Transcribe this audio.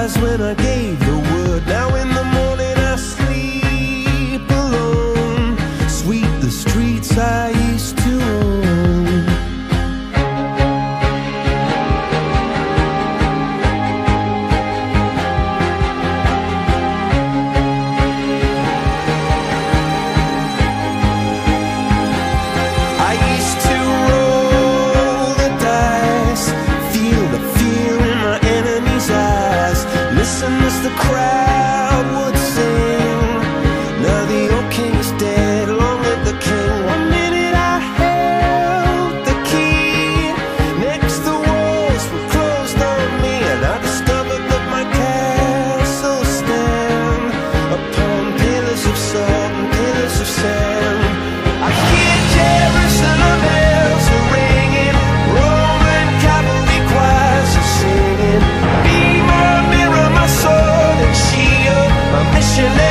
eyes when I gave the word. Now in the morning I sleep alone. Sweep the streets I used to own. I used to roll the dice, feel the fear in my enemy's eyes, listen as the crowd would sing. Now the old king is dead, long live the king. One minute I held the key, next the walls were closed on me, and I discovered that my castle stand upon pillars of salt and pillars of sand. I hear Jerusalem bells are ringing, Roman cavalry choirs are singing. Be my mirror, my sword and shield, my missionary